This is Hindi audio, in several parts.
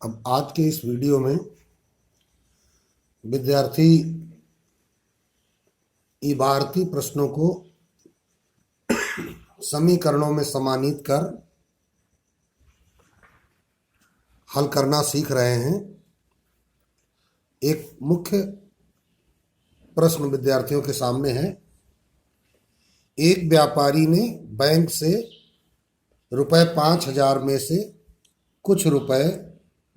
अब आज के इस वीडियो में विद्यार्थी इबारती प्रश्नों को समीकरणों में समानित कर हल करना सीख रहे हैं। एक मुख्य प्रश्न विद्यार्थियों के सामने है। एक व्यापारी ने बैंक से रुपए 5,000 में से कुछ रुपए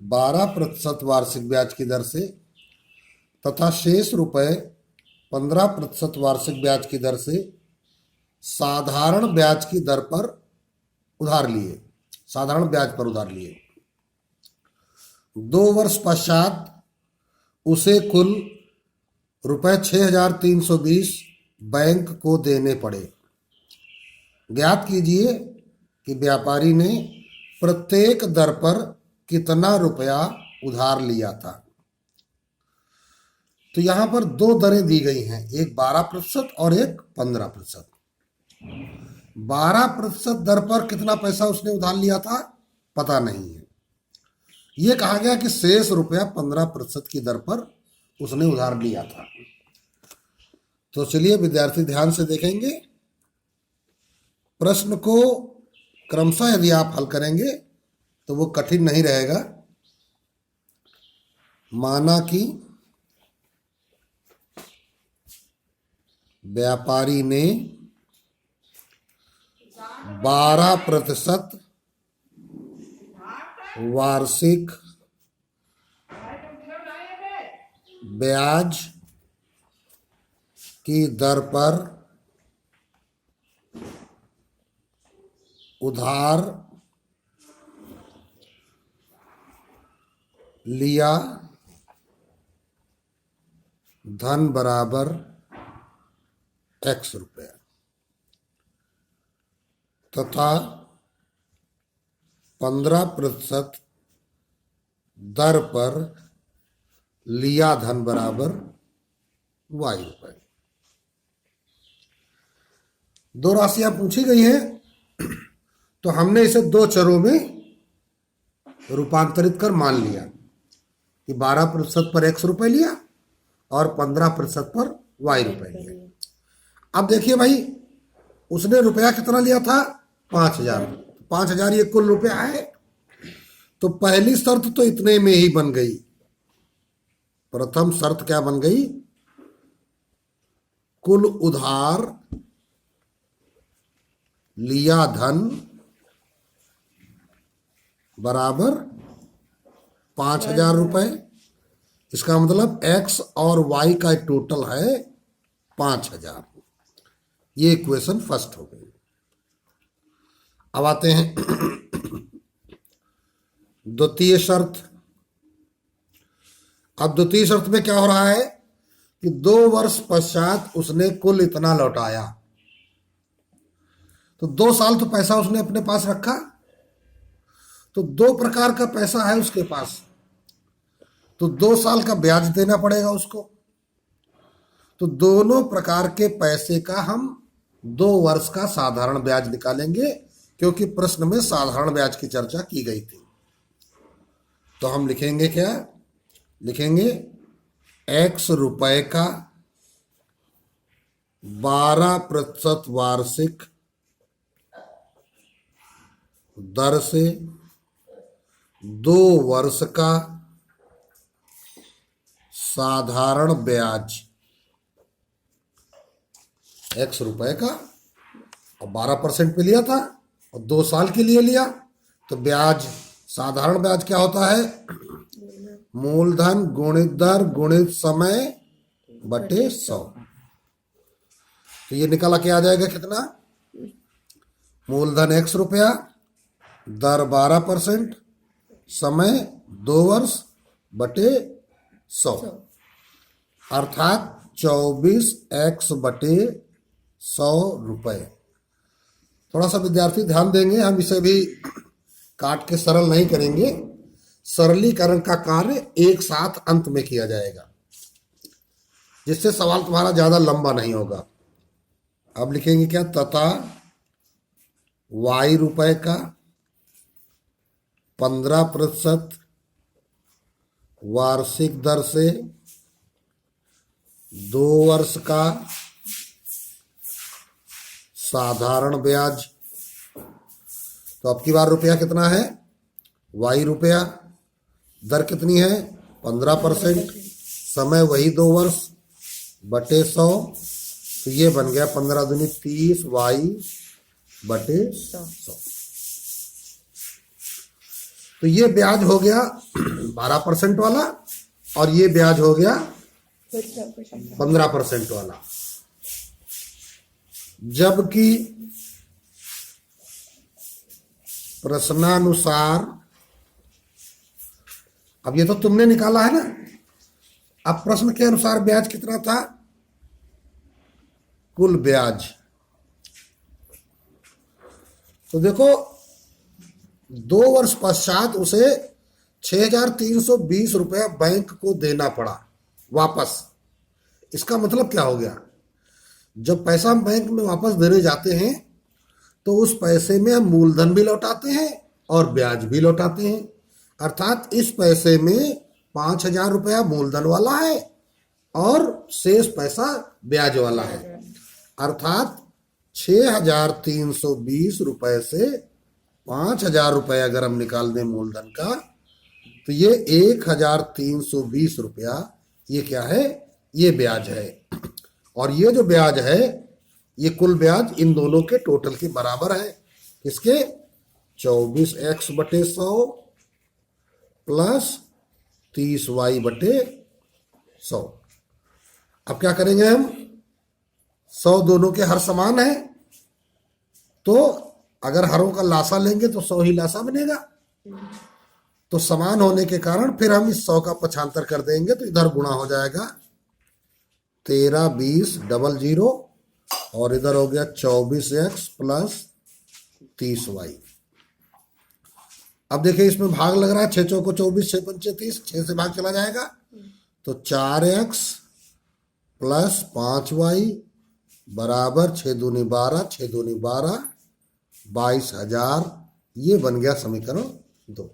12% वार्षिक ब्याज की दर से तथा शेष रुपए 15% वार्षिक ब्याज की दर से साधारण ब्याज की दर पर उधार लिए। साधारण ब्याज पर उधार लिए। 2 वर्ष पश्चात उसे कुल रुपए 6,320 बैंक को देने पड़े। ज्ञात कीजिए कि व्यापारी ने प्रत्येक दर पर कितना रुपया उधार लिया था। तो यहां पर दो दरें दी गई हैं, एक 12% और एक 15%। 12% दर पर कितना पैसा उसने उधार लिया था पता नहीं है। यह कहा गया कि शेष रुपया 15% की दर पर उसने उधार लिया था। तो चलिए विद्यार्थी ध्यान से देखेंगे प्रश्न को। क्रमशः यदि आप हल करेंगे तो वो कठिन नहीं रहेगा। माना कि व्यापारी ने 12% वार्षिक ब्याज की दर पर उधार लिया। धन बराबर X रुपया तथा 15% दर पर लिया धन बराबर Y रुपये। दो राशियां पूछी गई हैं तो हमने इसे दो चरों में रूपांतरित कर मान लिया कि 12% पर X रुपए लिया और 15% पर Y रुपए लिया। अब देखिए भाई, उसने रुपया कितना लिया था? 5,000। 5,000 ये कुल रुपया है। तो पहली शर्त तो इतने में ही बन गई। प्रथम शर्त क्या बन गई? कुल उधार लिया धन बराबर 5,000 रुपए। इसका मतलब X और Y का टोटल है 5,000। ये इक्वेशन फर्स्ट हो गई। अब आते हैं द्वितीय शर्त। अब द्वितीय शर्त में क्या हो रहा है कि 2 वर्ष पश्चात उसने कुल इतना लौटाया। तो 2 साल तो पैसा उसने अपने पास रखा। तो 2 प्रकार का पैसा है उसके पास। तो 2 साल का ब्याज देना पड़ेगा उसको। तो दोनों प्रकार के पैसे का हम 2 वर्ष का साधारण ब्याज निकालेंगे, क्योंकि प्रश्न में साधारण ब्याज की चर्चा की गई थी। तो हम लिखेंगे क्या? लिखेंगे X रुपए का 12% वार्षिक दर से 2 वर्ष का साधारण ब्याज X रुपए का, और 12% पे लिया था और 2 साल के लिए लिया। तो ब्याज, साधारण ब्याज क्या होता है? मूलधन गुणित दर गुणित समय बटे 100। तो ये निकाला क्या आ जाएगा? कितना? मूलधन X रुपया, दर 12%, समय 2 वर्ष बटे 100, अर्थात 24X बटे 100 रुपए। थोड़ा सा विद्यार्थी ध्यान देंगे, हम इसे भी काट के सरल नहीं करेंगे। सरलीकरण का कार्य एक साथ अंत में किया जाएगा, जिससे सवाल तुम्हारा ज्यादा लंबा नहीं होगा। अब लिखेंगे क्या? तथा Y रुपए का 15% वार्षिक दर से 2 वर्ष का साधारण ब्याज। तो अब की बार रुपया कितना है? y रुपया। दर कितनी है? 15%। समय वही 2 वर्ष बटे 100। तो ये बन गया 15 दूनी 30 y बटे 100। तो ये ब्याज हो गया 12% वाला और ये ब्याज हो गया 15% वाला। जबकि प्रश्नानुसार, अब ये तो तुमने निकाला है ना, अब प्रश्न के अनुसार ब्याज कितना था? कुल ब्याज। तो देखो 2 वर्ष पश्चात उसे 6,320 रुपया बैंक को देना पड़ा वापस। इसका मतलब क्या हो गया? जब पैसा हम बैंक में वापस देने जाते हैं तो उस पैसे में हम मूलधन भी लौटाते हैं और ब्याज भी लौटाते हैं। अर्थात इस पैसे में 5,000 रुपया मूलधन वाला है और शेष पैसा ब्याज वाला है। अर्थात 6,320 रुपए से 5,000 रुपये अगर हम निकाल दें मूलधन का, तो ये 1,320 रुपया ये क्या है? ये ब्याज है। और ये जो ब्याज है ये कुल ब्याज इन दोनों के टोटल के बराबर है। किसके? 24x बटे 100 प्लस 30y बटे 100। अब क्या करेंगे हम? 100 दोनों के हर समान है, तो अगर हरों का लासा लेंगे तो 100 ही लासा बनेगा। तो समान होने के कारण फिर हम इस 100 का पक्षांतर कर देंगे तो इधर गुणा हो जाएगा 13 20 00 और इधर हो गया 24x प्लस 30y। अब देखिए इसमें भाग लग रहा है, 6 चौको 24 6 पंचे 30, 6 से भाग चला जाएगा तो 4x प्लस 5y बराबर 6 दूनी 12 6 दूनी 12 22,000। ये बन गया समीकरण 2।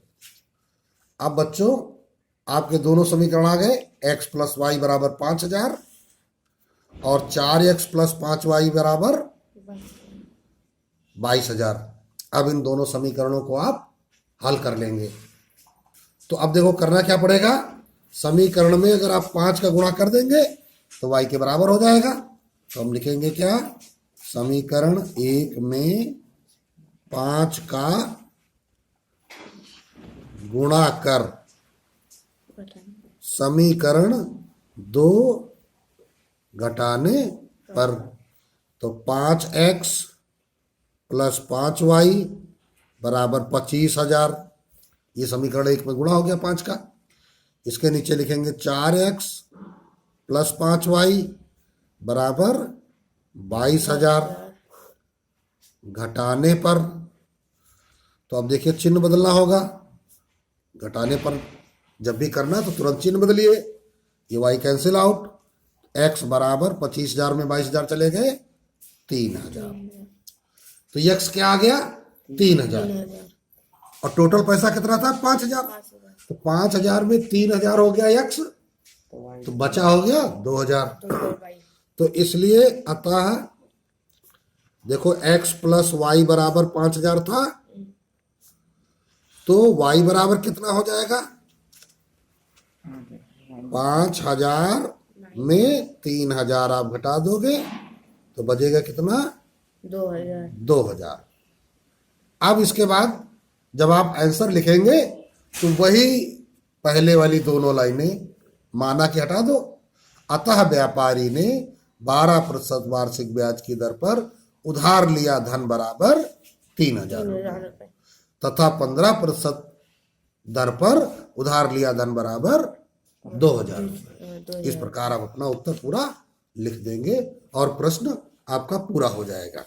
अब बच्चों आपके दोनों समीकरण आ गए। x प्लस वाई बराबर 5,000 और 4x प्लस 5y बराबर 22,000। अब इन दोनों समीकरणों को आप हल कर लेंगे। तो अब देखो करना क्या पड़ेगा? समीकरण में अगर आप 5 का गुणा कर देंगे तो y के बराबर हो जाएगा। तो हम लिखेंगे क्या? समीकरण 1 में 5 का गुणा कर समीकरण 2 घटाने पर। तो 5x प्लस 5y बराबर 25,000। ये समीकरण 1 में गुणा हो गया 5 का। इसके नीचे लिखेंगे 4x प्लस 5y बराबर 22,000 घटाने पर। तो अब देखिए चिन्ह बदलना होगा। घटाने पर जब भी करना तो तुरंत चिन्ह बदलिए। ये y कैंसिल आउट। x बराबर 25,000 में 22,000 चले गए 3,000। तो ये x क्या आ गया? 3,000। और टोटल पैसा कितना था? 5,000। तो 5,000 में 3,000 हो गया x, तो बचा हो गया 2,000। तो इसलिए अतः देखो x प्लस वाई बराबर 5,000 था, तो y बराबर कितना हो जाएगा? 5,000 में 3,000 आप घटा दोगे तो बचेगा कितना? 2,000। अब इसके बाद जब आप आंसर लिखेंगे तो वही पहले वाली दोनों लाइनें माना कि हटा दो। अतः व्यापारी ने 12% वार्षिक ब्याज की दर पर उधार लिया धन बराबर 3,000 रुपये तथा 15% दर पर उधार लिया धन बराबर 2,000 रुपये। इस प्रकार आप अपना उत्तर पूरा लिख देंगे और प्रश्न आपका पूरा हो जाएगा।